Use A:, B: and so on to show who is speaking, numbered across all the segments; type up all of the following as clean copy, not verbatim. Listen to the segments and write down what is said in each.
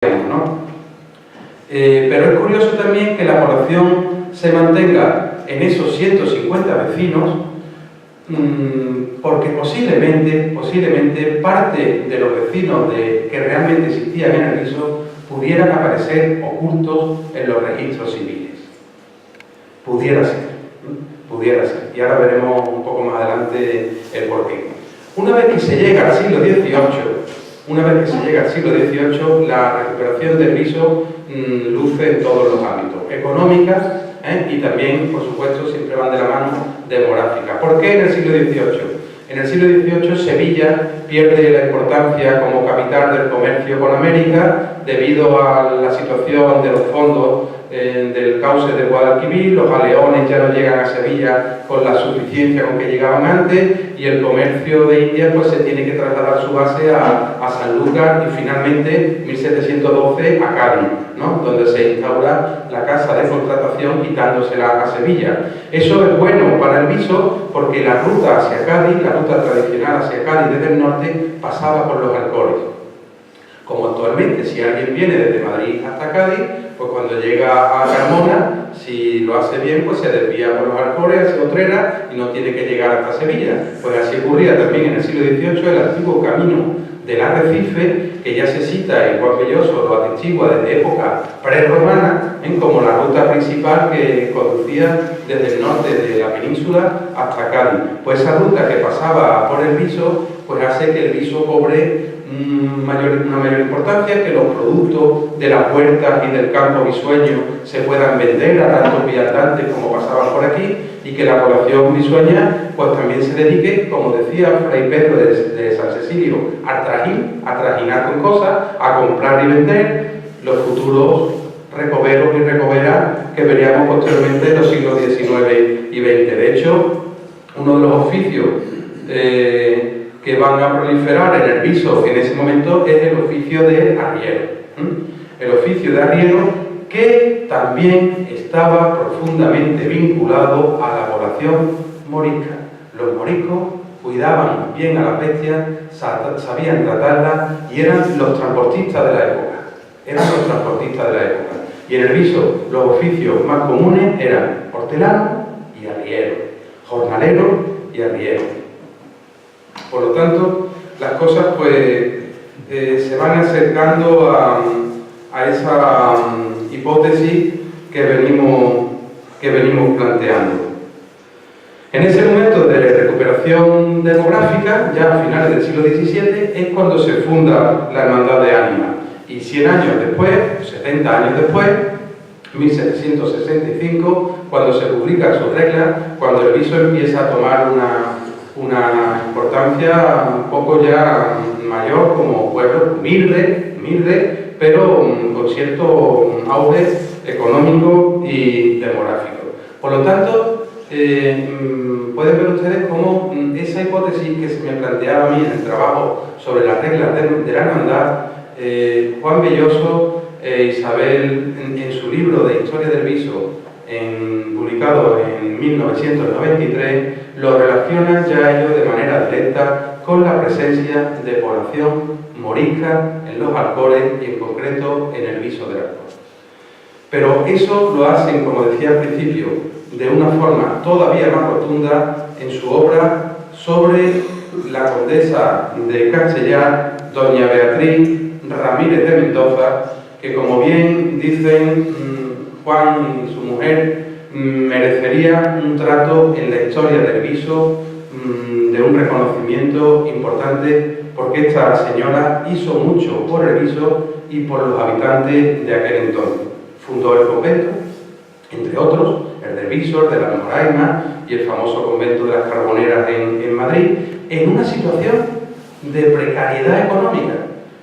A: ¿no? Pero es curioso también que la población se mantenga en esos 150 vecinos, porque posiblemente parte de los vecinos que realmente existían en el viso pudieran aparecer ocultos en los registros civiles. Pudiera ser. Y ahora veremos un poco más adelante el porqué. Una vez que se llega al siglo XVIII, la recuperación del viso luce en todos los ámbitos, económicas y también, por supuesto, siempre van de la mano, demográfica. ¿Por qué en el siglo XVIII? En el siglo XVIII Sevilla pierde la importancia como capital del comercio con América debido a la situación de los fondos del cauce del Guadalquivir. Los galeones ya no llegan a Sevilla con la suficiencia con que llegaban antes y el comercio de India pues se tiene que trasladar su base a Sanlúcar y finalmente 1712 a Cádiz, ¿no? Donde se instaura la casa de contratación quitándosela a Sevilla. Eso es bueno para el viso porque la ruta hacia Cádiz, la ruta tradicional hacia Cádiz desde el norte, pasaba por los Alcores. Como actualmente, si alguien viene desde Madrid hasta Cádiz, pues cuando llega a Carmona, si lo hace bien, pues se desvía por los Alcores hacia Utrera y no tiene que llegar hasta Sevilla. Pues así ocurría también en el siglo XVIII el antiguo camino del Arrecife, que ya se cita en Juan Belloso, lo atestigua desde época prerromana, como la ruta principal que conducía desde el norte de la península hasta Cádiz. Pues esa ruta que pasaba por el viso, pues hace que el viso cobre una mayor importancia, que los productos de las huertas y del campo visueño se puedan vender a tantos viandantes como pasaban por aquí y que la población visueña pues también se dedique, como decía Fray Pedro de San Cecilio, a trajinar con cosas, a comprar y vender los futuros recoveros y recoveras que veríamos posteriormente en los siglos XIX y XX. De hecho, uno de los oficios que van a proliferar en el viso en ese momento es el oficio de arriero. El oficio de arriero que también estaba profundamente vinculado a la población morisca. Los moriscos cuidaban bien a las bestias, sabían tratarlas y eran los transportistas de la época. Y en el viso los oficios más comunes eran hortelano y arriero, jornalero y arriero. Por lo tanto, las cosas pues se van acercando a esa hipótesis que venimos planteando. En ese momento de recuperación demográfica, ya a finales del siglo XVII, es cuando se funda la Hermandad de Ánimas. Y 100 años después, 70 años después, 1765, cuando se publican sus reglas, cuando el viso empieza a tomar una importancia un poco ya mayor como pueblo humilde, pero con cierto auge económico y demográfico. Por lo tanto, pueden ver ustedes cómo esa hipótesis que se me planteaba a mí en el trabajo sobre las reglas de la hermandad, Juan Belloso e Isabel, en su libro de Historia del Viso, publicado en 1993, lo relacionan ya ellos de manera directa con la presencia de población morisca en los Alcores y en concreto en el viso del Alcor. Pero eso lo hacen, como decía al principio, de una forma todavía más rotunda en su obra sobre la condesa de Castellar, doña Beatriz Ramírez de Mendoza, que como bien dicen Juan y su mujer, merecería un trato en la historia del viso, de un reconocimiento importante, porque esta señora hizo mucho por el viso y por los habitantes de aquel entonces. Fundó el convento, entre otros, el del Viso, el de la Moraima y el famoso convento de las Carboneras en Madrid, en una situación de precariedad económica.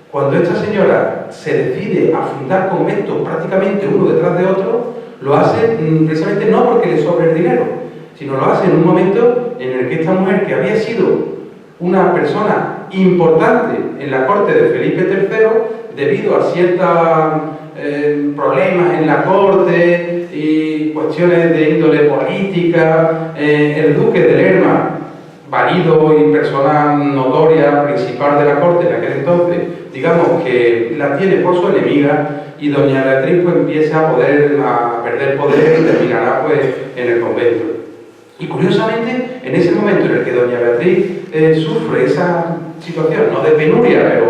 A: Cuando esta señora se decide a fundar conventos prácticamente uno detrás de otro, lo hace precisamente no porque le sobre el dinero, sino lo hace en un momento en el que esta mujer, que había sido una persona importante en la corte de Felipe III, debido a ciertos problemas en la corte y cuestiones de índole política, el duque de Lerma, marido y persona notoria, principal de la corte en aquel entonces, digamos que la tiene por su enemiga, y doña Beatriz pues empieza a perder poder y terminará pues en el convento. Y curiosamente, en ese momento en el que doña Beatriz sufre esa situación, no de penuria,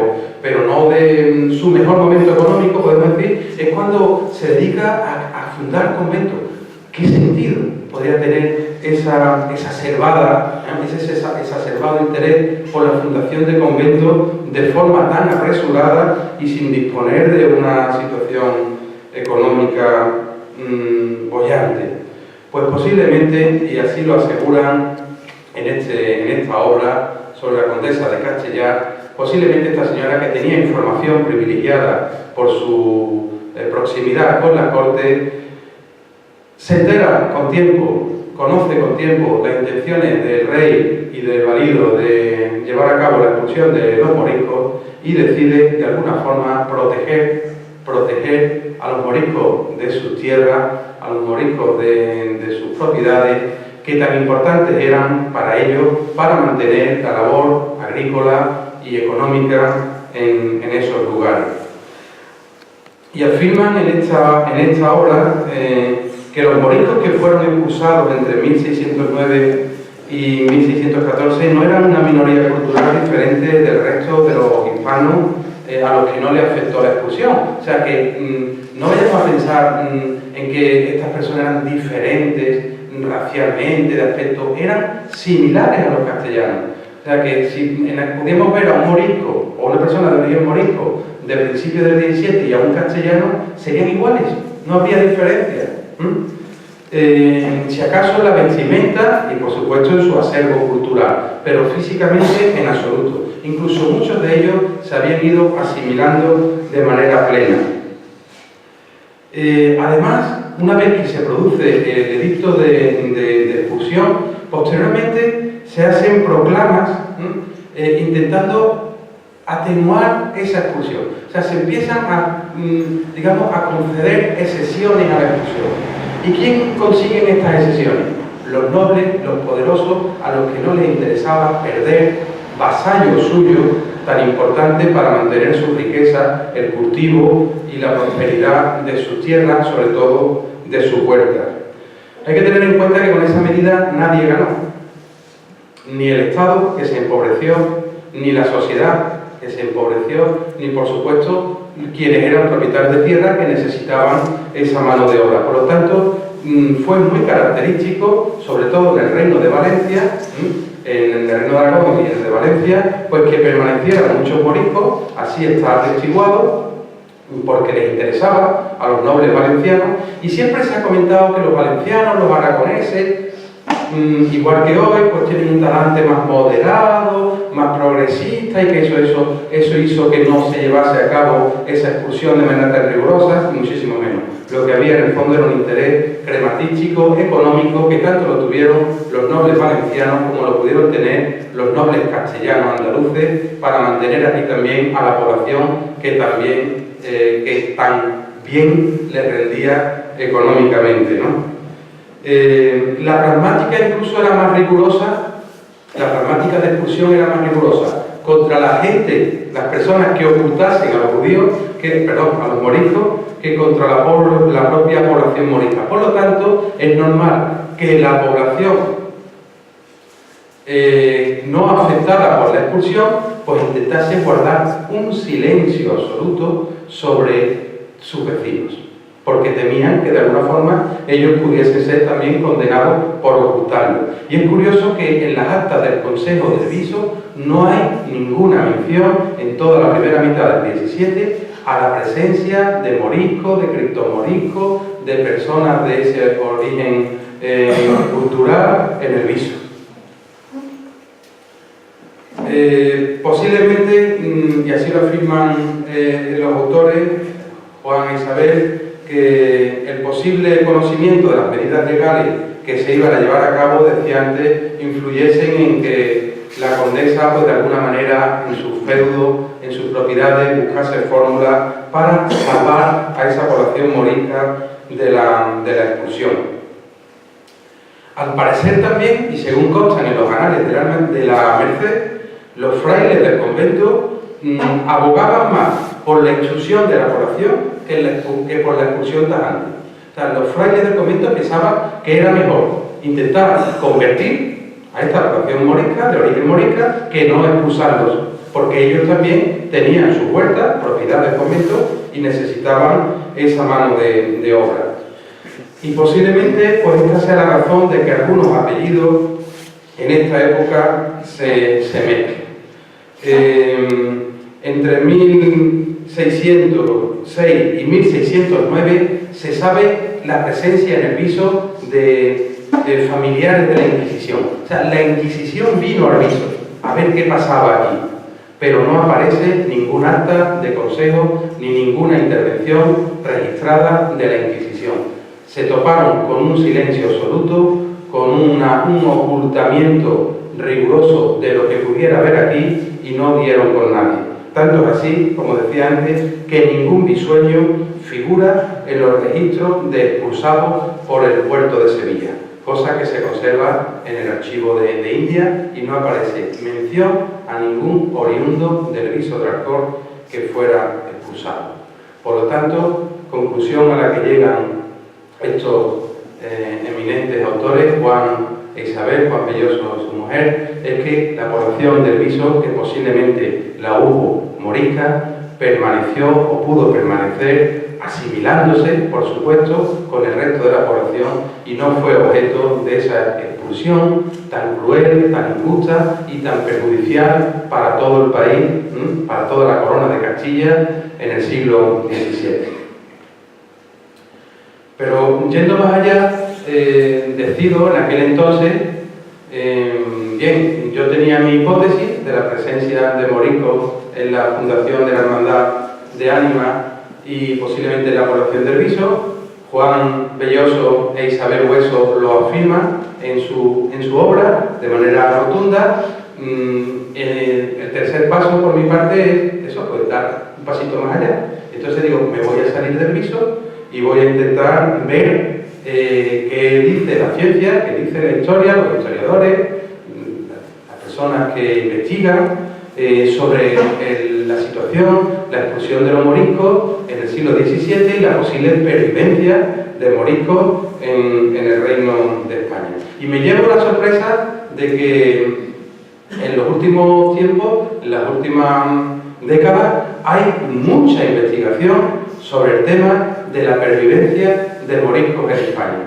A: pero no de su mejor momento económico, podemos decir, es cuando se dedica a fundar convento. ¿Qué sentido podría tener ese acervado interés por la fundación de conventos de forma tan apresurada y sin disponer de una situación económica boyante? Pues posiblemente, y así lo aseguran en esta obra sobre la condesa de Castellar, posiblemente esta señora, que tenía información privilegiada por su proximidad con la corte, se entera con tiempo, conoce con tiempo las intenciones del rey y del valido de llevar a cabo la expulsión de los moriscos, y decide de alguna forma proteger a los moriscos de sus tierras, a los moriscos de sus propiedades, que tan importantes eran para ellos, para mantener la labor agrícola y económica en esos lugares. Y afirman en esta obra que los moriscos que fueron expulsados entre 1609 y 1614 no eran una minoría cultural diferente del resto de los hispanos a los que no les afectó la expulsión. O sea que no vayamos a pensar en que estas personas eran diferentes racialmente, de aspecto, eran similares a los castellanos. O sea que si pudiéramos ver a un morisco o una persona de origen morisco de principios del 17 y a un castellano, serían iguales, no habría diferencia. Si acaso en la vestimenta y por supuesto en su acervo cultural, pero físicamente en absoluto. Incluso muchos de ellos se habían ido asimilando de manera plena. Además, una vez que se produce el edicto de expulsión, posteriormente se hacen proclamas intentando atenuar esa expulsión. O sea, se empiezan a conceder excepciones a la expulsión. ¿Y quién consiguen estas excepciones? Los nobles, los poderosos, a los que no les interesaba perder vasallos suyos tan importantes para mantener su riqueza, el cultivo y la prosperidad de sus tierras, sobre todo de sus huertas. Hay que tener en cuenta que con esa medida nadie ganó. Ni el Estado, que se empobreció, ni la sociedad, que se empobreció, ni por supuesto quienes eran propietarios de tierra que necesitaban esa mano de obra. Por lo tanto, fue muy característico, sobre todo en el Reino de Valencia, en el Reino de Aragón y en el de Valencia, pues que permanecieran muchos moriscos, así está atestiguado, porque les interesaba a los nobles valencianos, y siempre se ha comentado que los valencianos, los aragoneses, igual que hoy, pues tienen un talante más moderado, más progresista, y que eso hizo que no se llevase a cabo esa expulsión de manera tan rigurosa, y muchísimo menos. Lo que había en el fondo era un interés crematístico, económico, que tanto lo tuvieron los nobles valencianos como lo pudieron tener los nobles castellanos andaluces, para mantener aquí también a la población que tan bien les rendía económicamente, ¿no? La pragmática incluso era más rigurosa, la pragmática de expulsión era más rigurosa contra la gente, las personas que ocultasen a los judíos, a los moriscos, que contra la propia población morisca. Por lo tanto, es normal que la población no afectada por la expulsión, pues intentase guardar un silencio absoluto sobre sus vecinos, porque temían que de alguna forma ellos pudiesen ser también condenados por ocultarlo. Y es curioso que en las actas del Consejo del Viso no hay ninguna mención en toda la primera mitad del 17 a la presencia de moriscos, de criptomoriscos, de personas de ese origen cultural en el Viso. Posiblemente, y así lo afirman los autores, Juan e Isabel, que el posible conocimiento de las medidas legales que se iban a llevar a cabo, decía antes, influyesen en que la condesa, pues de alguna manera, en su feudo, en sus propiedades, buscase fórmulas para salvar a esa población morisca de la expulsión. Al parecer también, y según constan en los anales de la Merced, los frailes del convento abogaban más por la exclusión de la población que por la expulsión tajante. O sea, los frailes del convento pensaban que era mejor intentar convertir a esta población morisca, de origen morisca, que no expulsarlos, porque ellos también tenían sus huertas, propiedad del convento, y necesitaban esa mano de obra. Y posiblemente pues esta sea la razón de que algunos apellidos en esta época se mezclen. Entre 1606 y 1609 se sabe la presencia en el viso de familiares de la Inquisición. O sea, la Inquisición vino al viso a ver qué pasaba aquí, pero no aparece ningún acta de consejo ni ninguna intervención registrada de la Inquisición. Se toparon con un silencio absoluto, con un ocultamiento riguroso de lo que pudiera haber aquí y no dieron con nadie. Tanto es así, como decía antes, que ningún bisueño figura en los registros de expulsados por el puerto de Sevilla, cosa que se conserva en el archivo de India y no aparece mención a ningún oriundo del viso de Alcor que fuera expulsado. Por lo tanto, conclusión a la que llegan estos eminentes autores, Juan e Isabel, Juan Belloso y su mujer, es que la población del viso, que posiblemente la hubo morisca, permaneció o pudo permanecer asimilándose, por supuesto, con el resto de la población y no fue objeto de esa expulsión tan cruel, tan injusta y tan perjudicial para todo el país, para toda la corona de Castilla en el siglo XVII. Pero yendo más allá, decido en aquel entonces, bien, yo tenía mi hipótesis de la presencia de moriscos en la fundación de la Hermandad de Ánimas y posiblemente en la población del Viso. Juan Belloso e Isabel Hueso lo afirman en su obra de manera rotunda. El tercer paso por mi parte es eso, pues dar un pasito más allá. Entonces digo, me voy a salir del Viso y voy a intentar ver qué dice la ciencia, qué dice la historia, los historiadores, las personas que investigan sobre la situación, la expulsión de los moriscos en el siglo XVII y la posible pervivencia de moriscos en el Reino de España. Y me llevo la sorpresa de que en los últimos tiempos, en las últimas décadas, hay mucha investigación sobre el tema de la pervivencia de moriscos en España.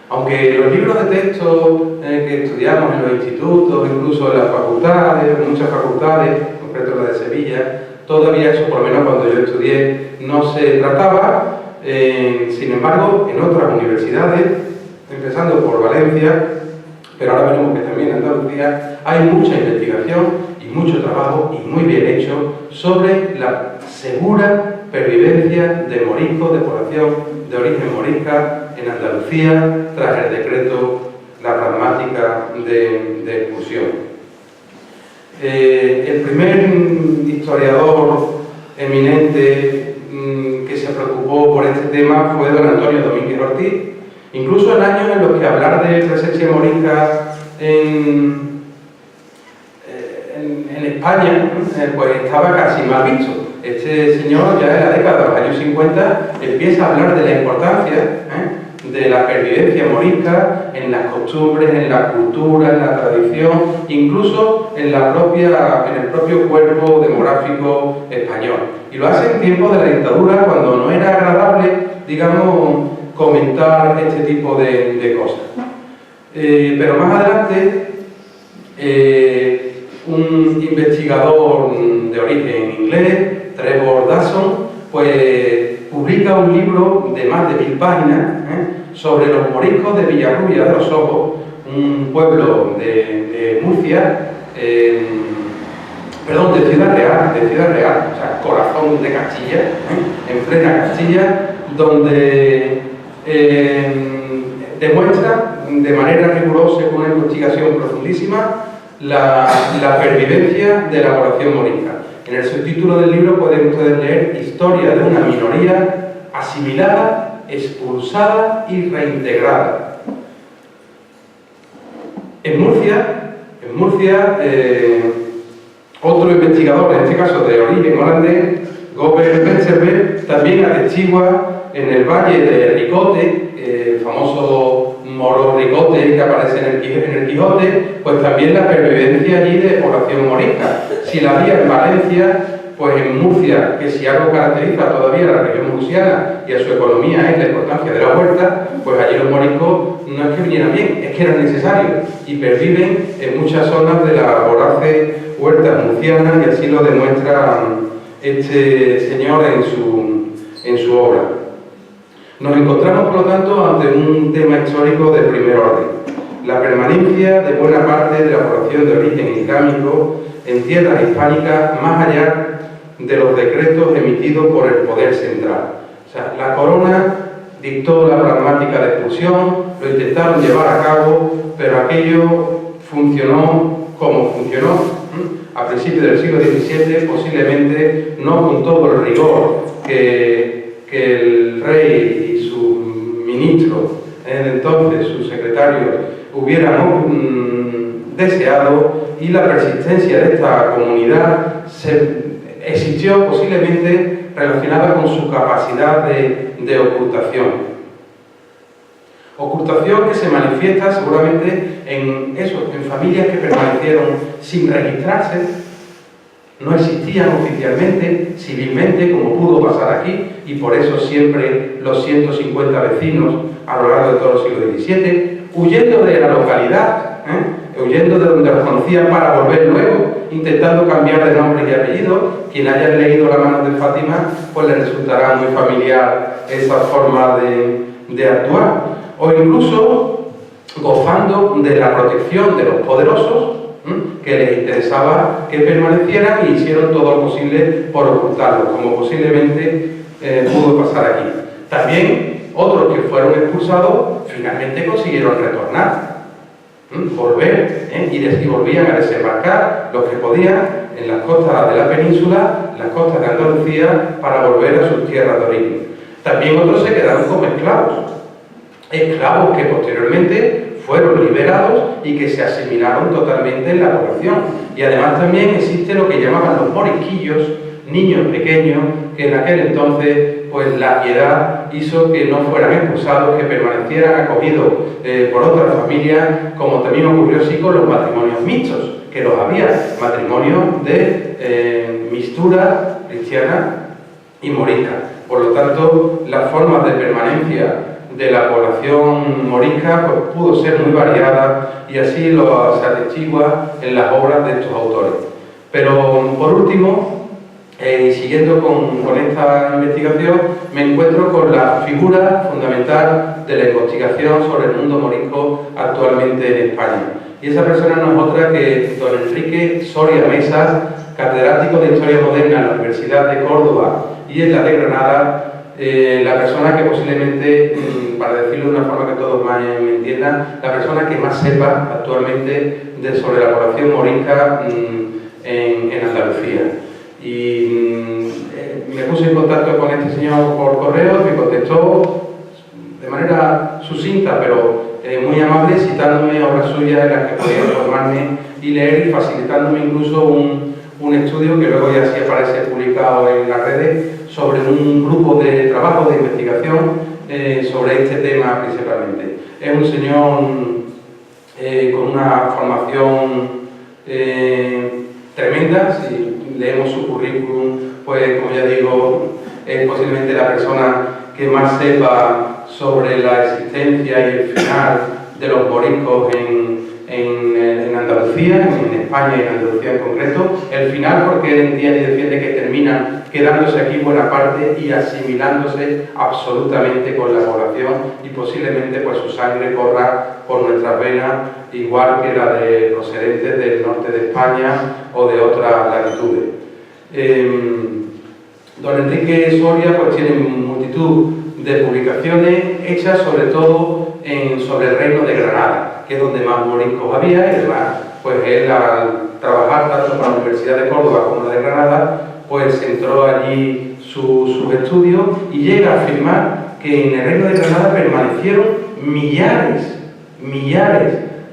A: Aunque los libros de texto que estudiamos en los institutos, incluso en las facultades, en muchas facultades, en concreto la de Sevilla, todavía eso, por lo menos cuando yo estudié, no se trataba. Sin embargo, en otras universidades, empezando por Valencia, pero ahora veremos que también en Andalucía, hay mucha investigación y mucho trabajo y muy bien hecho sobre la segura pervivencia de moriscos, de población de origen morisca en Andalucía tras el decreto, la pragmática de expulsión. El primer historiador eminente que se preocupó por este tema fue don Antonio Domínguez Ortiz. Incluso en años en los que hablar de presencia morisca en España pues estaba casi mal visto. Este señor ya en la década de los años 50 empieza a hablar de la importancia de la pervivencia morisca en las costumbres, en la cultura, en la tradición, incluso en el propio cuerpo demográfico español. Y lo hace en tiempos de la dictadura, cuando no era agradable, digamos, comentar este tipo de cosas. Pero más adelante, un investigador de origen inglés, Trevor Dawson, pues publica un libro de más de 1000 páginas sobre los moriscos de Villarrubia de los Ojos, un pueblo de Murcia, perdón, de Ciudad Real, o sea, corazón de Castilla, en plena Castilla, donde demuestra de manera rigurosa y con una investigación profundísima la pervivencia de la población morisca. En el subtítulo del libro pueden ustedes leer Historia de una minoría asimilada, expulsada y reintegrada. En Murcia Otro investigador, en este caso de origen holandés, Govert Westerveld, también atestigua en el valle de Ricote, el famoso moro Ricote que aparece en el Quijote, pues también la pervivencia allí de población morisca. Si la había en Valencia, pues en Murcia, que si algo caracteriza todavía a la región murciana y a su economía es la importancia de la huerta, pues allí los moriscos no es que vinieran bien, es que eran necesarios y perviven en muchas zonas de la voraces huerta murciana, y así lo demuestra este señor en su obra. Nos encontramos, por lo tanto, ante un tema histórico de primer orden: la permanencia de buena parte de la población de origen islámico en tierras hispánicas más allá de los decretos emitidos por el poder central. O sea, la corona dictó la pragmática de expulsión, lo intentaron llevar a cabo, pero aquello funcionó como funcionó. A principios del siglo XVII, posiblemente no con todo el rigor que el rey y su ministro, entonces sus secretarios, hubieran deseado, y la persistencia de esta comunidad existió posiblemente relacionada con su capacidad de ocultación. Ocultación que se manifiesta seguramente en familias que permanecieron sin registrarse, no existían oficialmente, civilmente, como pudo pasar aquí, y por eso siempre los 150 vecinos a lo largo de todo el siglo XVII, huyendo de la localidad, huyendo de donde los conocían para volver luego, intentando cambiar de nombre y apellido. Quien haya leído La mano de Fátima, pues le resultará muy familiar esa forma de actuar. O incluso gozando de la protección de los poderosos, que les interesaba que permanecieran, y hicieron todo lo posible por ocultarlo, como posiblemente pudo pasar aquí. También otros que fueron expulsados finalmente consiguieron retornar, volver, y volvían a desembarcar los que podían en las costas de la península, las costas de Andalucía, para volver a sus tierras de origen. También otros se quedaron como esclavos que posteriormente fueron liberados y que se asimilaron totalmente en la población. Y además también existe lo que llamaban los morisquillos, niños pequeños, que en aquel entonces pues la piedad hizo que no fueran expulsados, que permanecieran acogidos por otras familias, como también ocurrió así con los matrimonios mixtos, que los había, matrimonios de mixtura cristiana y morisca. Por lo tanto, las formas de permanencia de la población morisca pues pudo ser muy variada, y así lo se atestigua en las obras de estos autores. Pero por último, siguiendo con esta investigación, me encuentro con la figura fundamental de la investigación sobre el mundo morisco actualmente en España. Y esa persona no es otra que don Enrique Soria Mesas, catedrático de Historia Moderna en la Universidad de Córdoba y en la de Granada, la persona que posiblemente, para decirlo de una forma que todos más me entiendan, la persona que más sepa actualmente sobre la población morisca en Andalucía. Y me puse en contacto con este señor por correo, me contestó de manera sucinta, pero muy amable, citándome obras suyas en las que podía informarme y leer, y facilitándome incluso un estudio que luego ya sí aparece publicado en las redes, sobre un grupo de trabajo de investigación sobre este tema principalmente. Es un señor con una formación tremenda. Si leemos su currículum, pues como ya digo, es posiblemente la persona que más sepa sobre la existencia y el final de los moriscos en Andalucía, en España y en Andalucía en concreto. El final porque él entiende y defiende que terminan quedándose aquí buena parte y asimilándose absolutamente con la población, y posiblemente pues su sangre corra por nuestras venas, igual que la de procedentes del norte de España o de otras latitudes. Don Enrique Soria pues tiene multitud de publicaciones hechas sobre todo sobre el reino de Granada, que es donde más moriscos había, y además pues él, al trabajar tanto para la Universidad de Córdoba como la de Granada, pues centró allí sus estudios, y llega a afirmar que en el reino de Granada permanecieron millares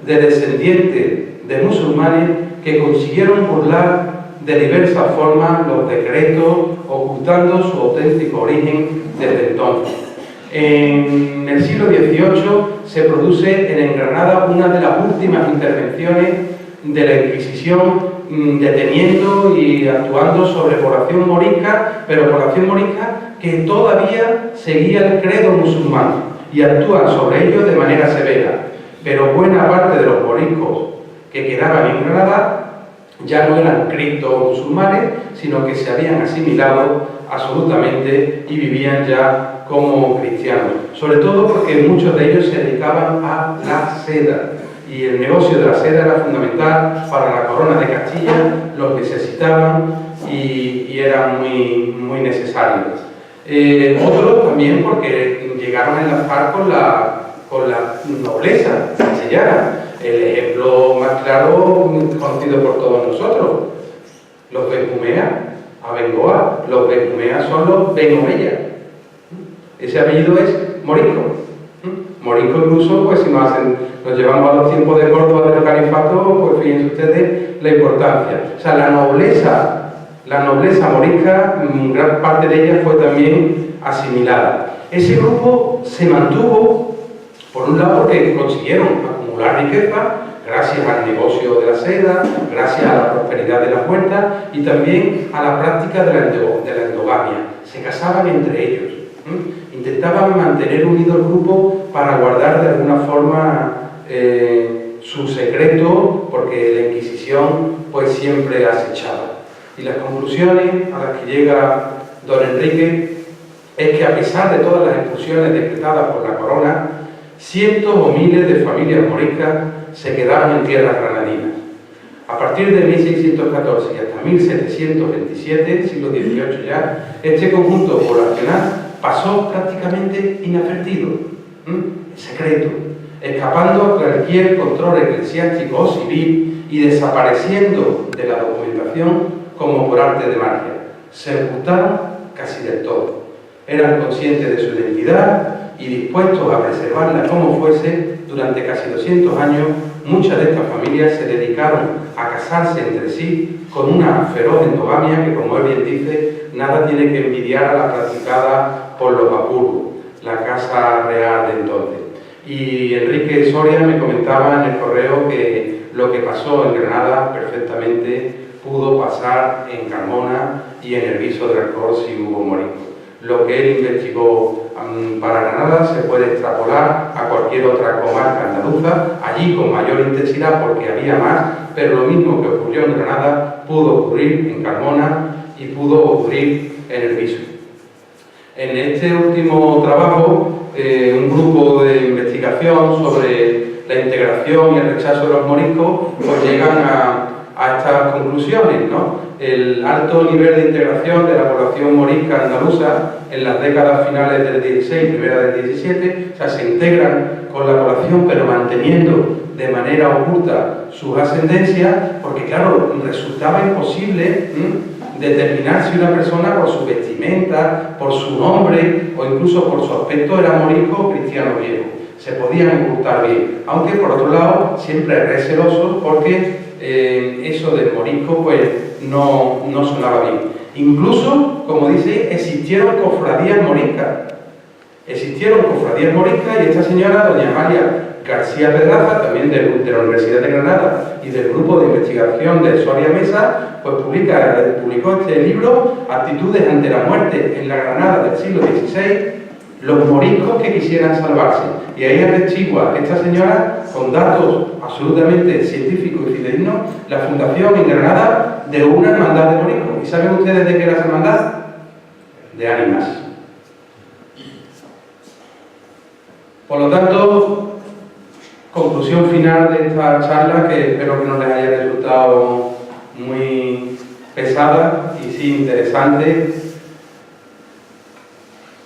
A: de descendientes de musulmanes que consiguieron burlar de diversas formas los decretos, ocultando su auténtico origen desde entonces. En el siglo XVIII se produce en Granada una de las últimas intervenciones de la Inquisición, deteniendo y actuando sobre población morisca, pero población morisca que todavía seguía el credo musulmán y actúan sobre ellos de manera severa. Pero buena parte de los moriscos que quedaban en Granada ya no eran cripto-musulmanes, sino que se habían asimilado absolutamente y vivían ya como cristianos. Sobre todo porque muchos de ellos se dedicaban a la seda. Y el negocio de la seda era fundamental para la corona de Castilla, los necesitaban y era muy necesario. Otros también porque llegaron a enlazar con la nobleza castellana. El ejemplo más claro, conocido por todos nosotros, los Benjumea, Abengoa. Los Benjumea son los Benomella. Ese apellido es morisco. Morisco incluso, pues si nos llevamos a los tiempos de Córdoba del califato, pues fíjense ustedes la importancia. O sea, la nobleza morisca, gran parte de ella fue también asimilada. Ese grupo se mantuvo, por un lado, porque consiguieron acumular riqueza, gracias al negocio de la seda, gracias a la prosperidad de las huertas y también a la práctica de la endogamia. Se casaban entre ellos. Intentaban mantener unido el grupo para guardar de alguna forma su secreto, porque la Inquisición pues siempre acechaba. Y las conclusiones a las que llega don Enrique es que a pesar de todas las expulsiones decretadas por la corona, cientos o miles de familias moriscas se quedaron en tierras granadinas. A partir de 1614 y hasta 1727, siglo XVIII ya, este conjunto poblacional pasó prácticamente inadvertido, secreto, escapando a cualquier control eclesiástico o civil y desapareciendo de la documentación como por arte de magia. Se ocultaron casi del todo. Eran conscientes de su identidad y dispuestos a preservarla como fuese. Durante casi 200 años, muchas de estas familias se dedicaron a casarse entre sí con una feroz endogamia que, como él bien dice, nada tiene que envidiar a la practicada por los Habsburgo, la casa real de entonces. Y Enrique Soria me comentaba en el correo que lo que pasó en Granada perfectamente pudo pasar en Carmona y en el Viso de Alcor si hubo moriscos. Lo que él investigó para Granada se puede extrapolar a cualquier otra comarca andaluza, allí con mayor intensidad porque había más, pero lo mismo que ocurrió en Granada pudo ocurrir en Carmona y pudo ocurrir en el Viso. En este último trabajo, un grupo de investigación sobre la integración y el rechazo de los moriscos pues llegan a estas conclusiones, ¿no? El alto nivel de integración de la población morisca andaluza en las décadas finales del 16, primera del 17, o sea, se integran con la población pero manteniendo de manera oculta sus ascendencias, porque claro, resultaba imposible determinar si una persona por su vestimenta, por su nombre o incluso por su aspecto era morisco o cristiano viejo. Se podían ocultar bien, aunque por otro lado siempre recelosos porque eso del morisco pues no sonaba bien. Incluso, como dice, existieron cofradías moriscas. Existieron cofradías moriscas y esta señora, doña Amalia García Pedraza, también de la Universidad de Granada y del grupo de investigación de Soria Mesa, pues publicó este libro, Actitudes ante la muerte en la Granada del siglo XVI, los moriscos que quisieran salvarse. Y ahí atestigua esta señora, con datos absolutamente científicos y fidedignos, la fundación en Granada de una hermandad de moriscos. ¿Y saben ustedes de qué era esa hermandad? De ánimas. Por lo tanto, conclusión final de esta charla, que espero que no les haya resultado muy pesada y sí interesante.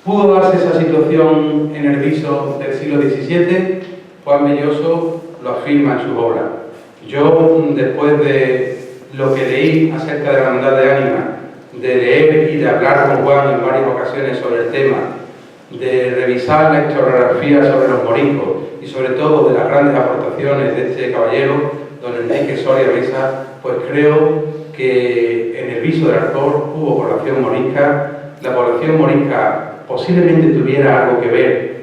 A: ¿Pudo darse esa situación en el Viso del siglo XVII? Juan Belloso lo afirma en su obra. Yo, después de lo que leí acerca de la hermandad de ánimas, de leer y de hablar con Juan en varias ocasiones sobre el tema, de revisar la historiografía sobre los moriscos y sobre todo de las grandes aportaciones de este caballero, don Enrique Soria Mesa, pues creo que en el viso del Alcor hubo población morisca. La población morisca posiblemente tuviera algo que ver,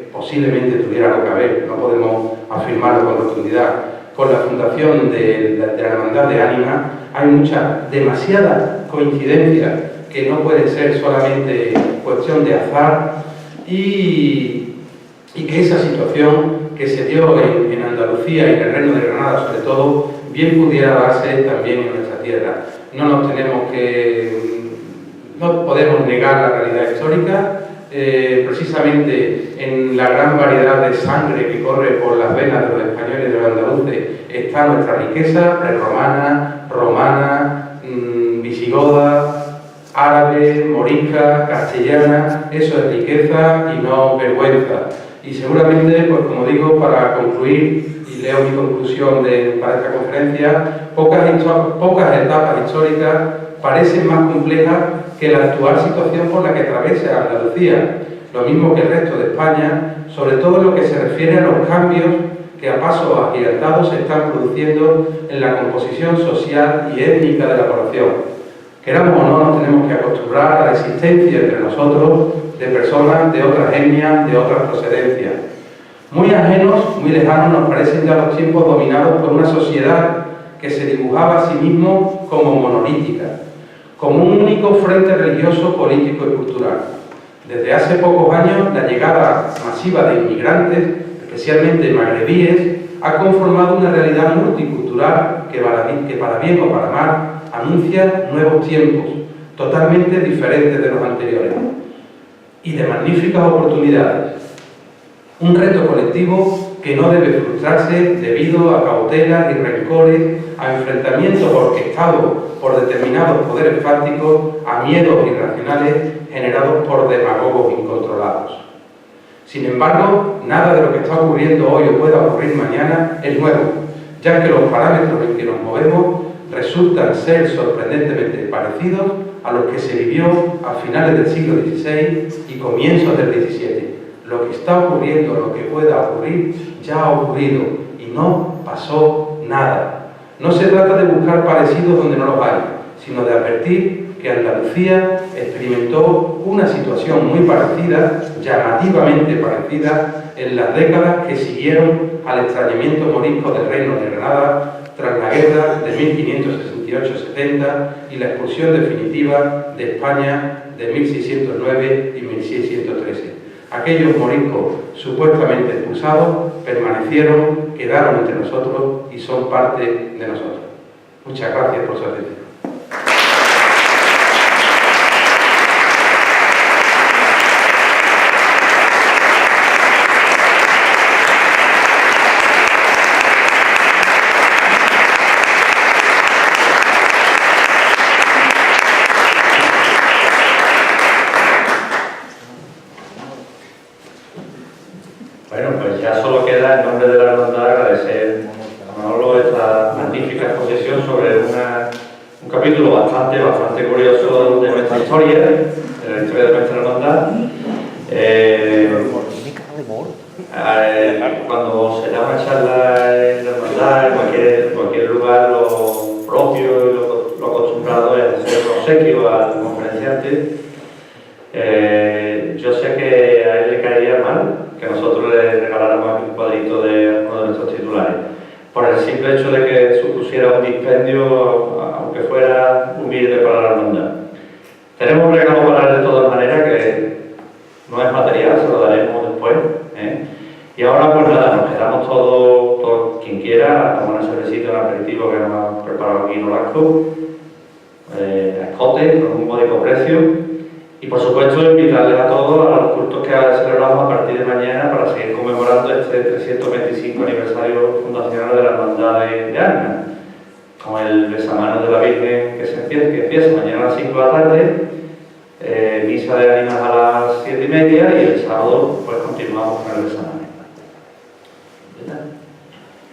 A: no podemos afirmarlo con rotundidad, con la fundación de la Hermandad de Ánimas. Hay demasiada coincidencia que no puede ser solamente cuestión de azar, y que esa situación que se dio en Andalucía y en el Reino de Granada, sobre todo, bien pudiera darse también en nuestra tierra. No podemos negar la realidad histórica. Precisamente en la gran variedad de sangre que corre por las venas de los españoles y de los andaluces está nuestra riqueza prerromana, romana, visigoda, árabe, morisca, castellana. Eso es riqueza y no vergüenza. Y seguramente, pues como digo, para concluir, y leo mi conclusión para esta conferencia, pocas etapas históricas parecen más complejas que la actual situación por la que atraviesa Andalucía, lo mismo que el resto de España, sobre todo en lo que se refiere a los cambios que a pasos agigantados se están produciendo en la composición social y étnica de la población. Queramos o no, nos tenemos que acostumbrar a la existencia entre nosotros de personas de otras etnias, de otras procedencias. Muy ajenos, muy lejanos nos parecen ya los tiempos dominados por una sociedad que se dibujaba a sí mismo como monolítica, como un único frente religioso, político y cultural. Desde hace pocos años, la llegada masiva de inmigrantes, especialmente magrebíes, ha conformado una realidad multicultural que para bien o para mal anuncia nuevos tiempos, totalmente diferentes de los anteriores, y de magníficas oportunidades. Un reto colectivo que no debe frustrarse debido a cautelas y rencores, a enfrentamientos orquestados por determinados poderes fácticos, a miedos irracionales generados por demagogos incontrolados. Sin embargo, nada de lo que está ocurriendo hoy o pueda ocurrir mañana es nuevo, ya que los parámetros en que nos movemos resultan ser sorprendentemente parecidos a los que se vivió a finales del siglo XVI y comienzos del XVII. Lo que está ocurriendo, lo que pueda ocurrir, ya ha ocurrido y no pasó nada. No se trata de buscar parecidos donde no los hay, sino de advertir que Andalucía experimentó una situación muy parecida, llamativamente parecida, en las décadas que siguieron al extrañamiento morisco del Reino de Granada tras la guerra de 1568-70 y la expulsión definitiva de España de 1609 y 1613. Aquellos moriscos supuestamente expulsados permanecieron, quedaron entre nosotros y son parte de nosotros. Muchas gracias por su atención.
B: Bueno, pues ya solo queda en nombre de la hermandad agradecer a Manolo esta magnífica exposición sobre un capítulo bastante curioso de nuestra historia, de la historia de nuestra hermandad. Cuando se da una charla en la hermandad, en cualquier lugar, lo propio y lo acostumbrado es hacer un obsequio al conferenciante. Yo sé que a él le caería mal que nosotros le regaláramos un cuadrito de uno de nuestros titulares, por el simple hecho de que supusiera un dispendio, aunque fuera humilde para la hermandad. Tenemos un regalo para él de todas maneras, que no es material, se lo daremos después. Y ahora pues nada, nos quedamos todos quien quiera, a tomar una cervecita, un aperitivo que nos ha preparado aquí Nolasco, a escote, con un módico precio. Y por supuesto invitarles a todos a los cultos que celebramos a partir de mañana para seguir conmemorando este 325 aniversario fundacional de la Hermandad de Ánimas, con el besamanos de la Virgen que empieza mañana a las 5 de la tarde, misa de Ánimas a las 7:30 y el sábado pues continuamos con el besamanos.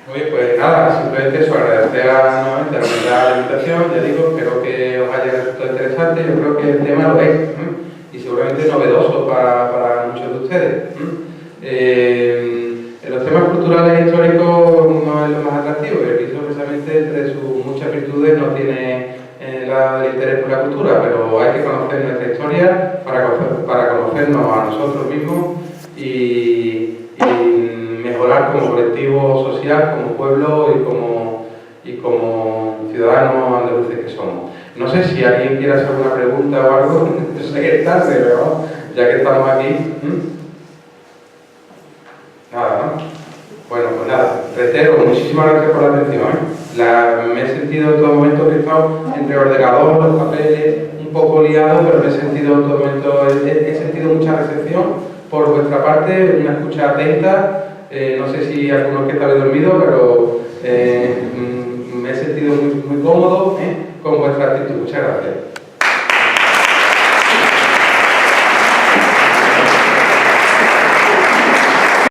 A: Muy bien, pues nada, simplemente eso, agradecer nuevamente a la invitación. Ya digo, espero que os haya resultado interesante. Yo creo que el tema lo es y seguramente novedoso para muchos de ustedes. En los temas culturales e históricos no es lo más atractivo, y el Cristo precisamente entre sus muchas virtudes no tiene el lado del interés por la cultura, pero hay que conocer nuestra historia para conocernos a nosotros mismos y mejorar como colectivo social, como pueblo y como ciudadanos andaluces que somos. No sé si alguien quiere hacer alguna pregunta o algo, yo sé que es tarde, pero ya que estamos aquí. Nada, ¿no? Bueno, pues nada, reitero, muchísimas gracias por la atención. Me he sentido en todo momento que he estado entre el ordenador, los papeles, un poco liado, pero me he sentido en todo momento, he sentido mucha recepción por vuestra parte, una escucha atenta. No sé si algunos que estáis dormidos, pero me he sentido muy cómodo con vuestra actitud. Muchas gracias.